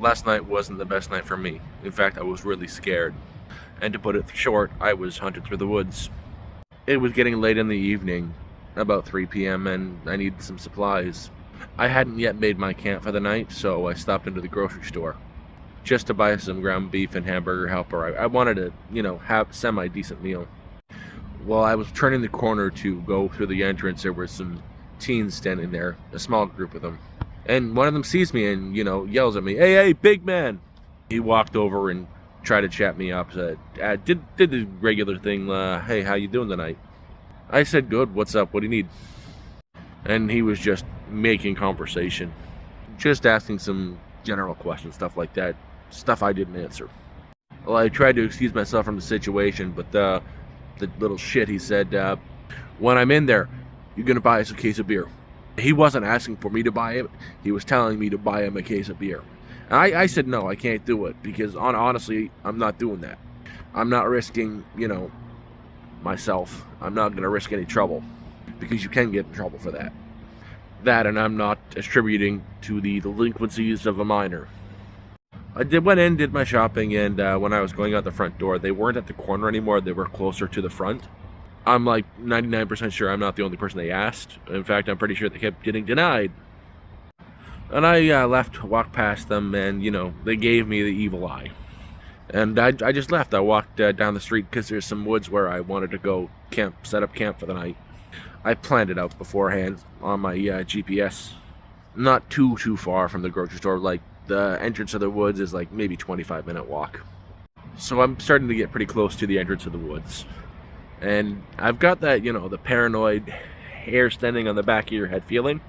Last night wasn't the best night for me. In fact, I was really scared. And to put it short, I was hunted through the woods. It was getting late in the evening, about 3 p.m., and I needed some supplies. I hadn't yet made my camp for the night, so I stopped into the grocery store just to buy some ground beef and hamburger helper. I wanted to, have a semi-decent meal. While I was turning the corner to go through the entrance, there were some teens standing there, a small group of them. And one of them sees me and, yells at me, "Hey, big man!" He walked over and tried to chat me up. Said, did the regular thing, "Hey, how you doing tonight?" I said, "Good, what's up, what do you need?" And he was just making conversation. Just asking some general questions, stuff like that. Stuff I didn't answer. Well, I tried to excuse myself from the situation, but the little shit, he said, "When I'm in there, you're going to buy us a case of beer." He wasn't asking for me to buy it. He was telling me to buy him a case of beer. And I said, no, I can't do it, because honestly, I'm not doing that. I'm not risking, myself. I'm not going to risk any trouble, because you can get in trouble for that. And I'm not attributing to the delinquencies of a minor. I went in, did my shopping, and when I was going out the front door, they weren't at the corner anymore. They were closer to the front. I'm like 99% sure I'm not the only person they asked. In fact, I'm pretty sure they kept getting denied. And I walked past them, and, they gave me the evil eye. And I just left. I walked down the street because there's some woods where I wanted to go set up camp for the night. I planned it out beforehand on my GPS. Not too far from the grocery store. Like, the entrance of the woods is like maybe 25-minute walk. So I'm starting to get pretty close to the entrance of the woods. And I've got that, the paranoid hair standing on the back of your head feeling.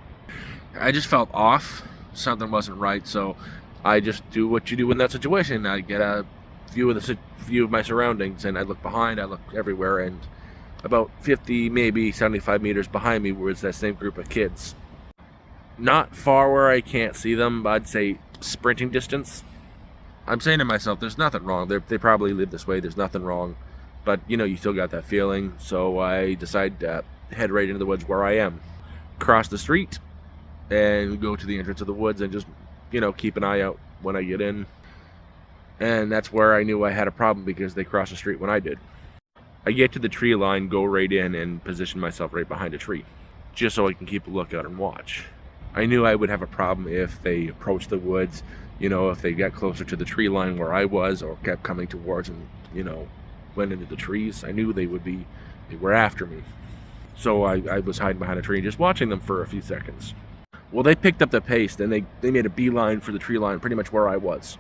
I just felt off. Something wasn't right, so I just do what you do in that situation. I get a view of my surroundings, and I look behind, I look everywhere, and about 50, maybe 75 meters behind me was that same group of kids. Not far where I can't see them, but I'd say sprinting distance. I'm saying to myself, there's nothing wrong. They probably live this way, there's nothing wrong. But, you still got that feeling, so I decide to head right into the woods where I am. Cross the street, and go to the entrance of the woods, and just, keep an eye out when I get in. And that's where I knew I had a problem, because they crossed the street when I did. I get to the tree line, go right in, and position myself right behind a tree, just so I can keep a lookout and watch. I knew I would have a problem if they approached the woods, if they got closer to the tree line where I was, or kept coming towards and, went into the trees. I knew they were after me. So I was hiding behind a tree, just watching them for a few seconds. Well, they picked up the pace, and they made a beeline for the tree line, pretty much where I was.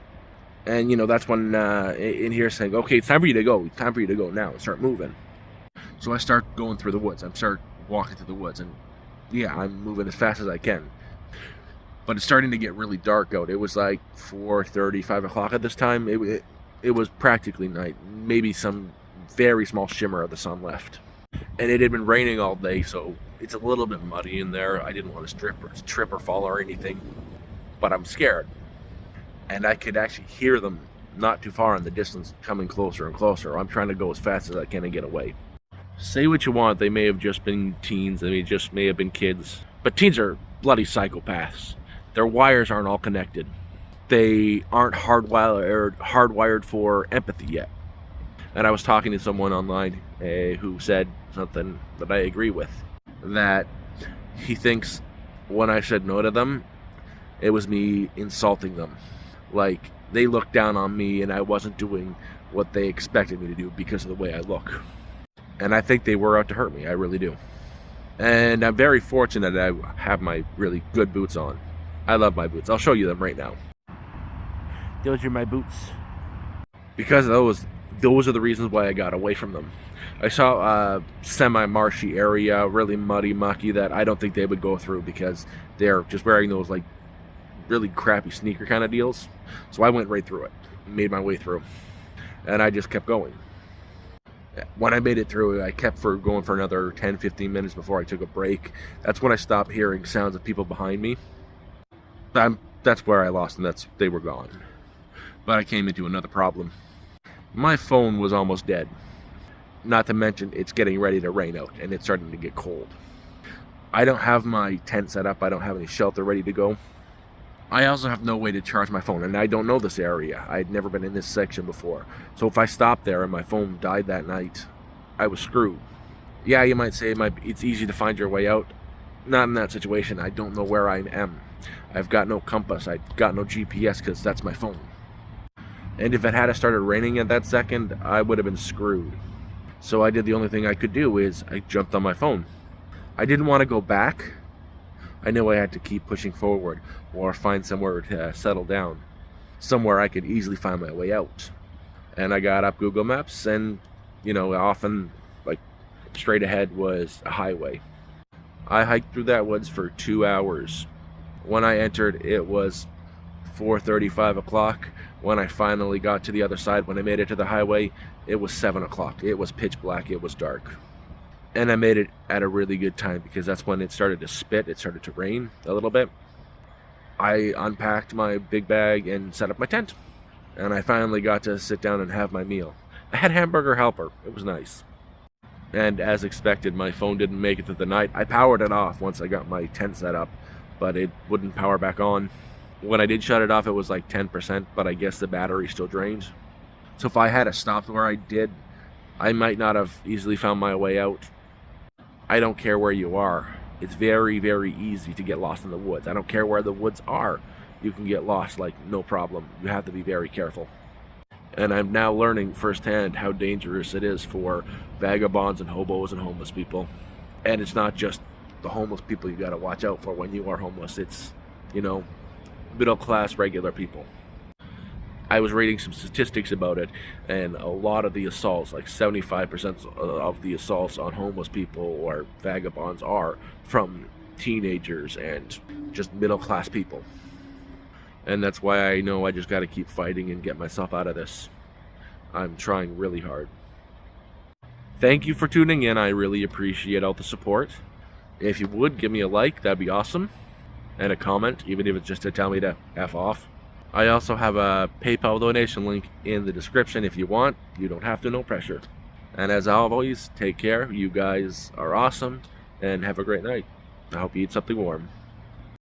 And, that's when in here saying, "Okay, it's time for you to go. It's time for you to go now. Start moving." So I start going through the woods. I start walking through the woods, and yeah, I'm moving as fast as I can. But it's starting to get really dark out. It was like 4:30, 5 o'clock at this time. It was practically night. Maybe some very small shimmer of the sun left. And it had been raining all day, so it's a little bit muddy in there. I didn't want to trip or fall or anything. But I'm scared. And I could actually hear them not too far in the distance coming closer and closer. I'm trying to go as fast as I can and get away. Say what you want, they may have just been teens. They may have been kids. But teens are bloody psychopaths. Their wires aren't all connected. They aren't hardwired for empathy yet. And I was talking to someone online who said something that I agree with. That he thinks when I said no to them, it was me insulting them. Like, they looked down on me and I wasn't doing what they expected me to do because of the way I look. And I think they were out to hurt me. I really do. And I'm very fortunate that I have my really good boots on. I love my boots. I'll show you them right now. Those are my boots. Because those are the reasons why I got away from them. I saw a semi-marshy area, really muddy, mucky, that I don't think they would go through because they're just wearing those like really crappy sneaker kind of deals. So I went right through it, made my way through, and I just kept going. When I made it through, I kept going for another 10-15 minutes before I took a break. That's when I stopped hearing sounds of people behind me. That's where I lost them. They were gone. But I came into another problem. My phone was almost dead. Not to mention, it's getting ready to rain out, and it's starting to get cold. I don't have my tent set up. I don't have any shelter ready to go. I also have no way to charge my phone, and I don't know this area. I'd never been in this section before. So if I stopped there and my phone died that night, I was screwed. Yeah, you might say it's easy to find your way out. Not in that situation. I don't know where I am. I've got no compass. I've got no GPS because that's my phone. And if it had started raining at that second, I would have been screwed. So I did the only thing I could do is I jumped on my phone. I didn't want to go back. I knew I had to keep pushing forward or find somewhere to settle down. Somewhere I could easily find my way out. And I got up Google Maps and, often, like, straight ahead was a highway. I hiked through that woods for 2 hours. When I entered, it was 4:30, 5 o'clock. When I finally got to the other side, when I made it to the highway, it was 7 o'clock. It was pitch black. It was dark. And I made it at a really good time because that's when it started to spit. It started to rain a little bit. I unpacked my big bag and set up my tent. And I finally got to sit down and have my meal. I had hamburger helper. It was nice. And as expected, my phone didn't make it through the night. I powered it off once I got my tent set up, but it wouldn't power back on. When I did shut it off, it was like 10%, but I guess the battery still drained. So if I had stopped where I did, I might not have easily found my way out. I don't care where you are. It's very, very easy to get lost in the woods. I don't care where the woods are. You can get lost, like, no problem. You have to be very careful. And I'm now learning firsthand how dangerous it is for vagabonds and hobos and homeless people. And it's not just the homeless people you gotta watch out for when you are homeless. It's, middle class, regular people. I was reading some statistics about it, and a lot of the assaults, like 75% of the assaults on homeless people or vagabonds, are from teenagers and just middle class people. And that's why I know I just gotta keep fighting and get myself out of this. I'm trying really hard. Thank you for tuning in. I really appreciate all the support. If you would, give me a like, that'd be awesome. And a comment, even if it's just to tell me to F off. I also have a PayPal donation link in the description if you want. You don't have to, no pressure. And as always, take care. You guys are awesome, and have a great night. I hope you eat something warm.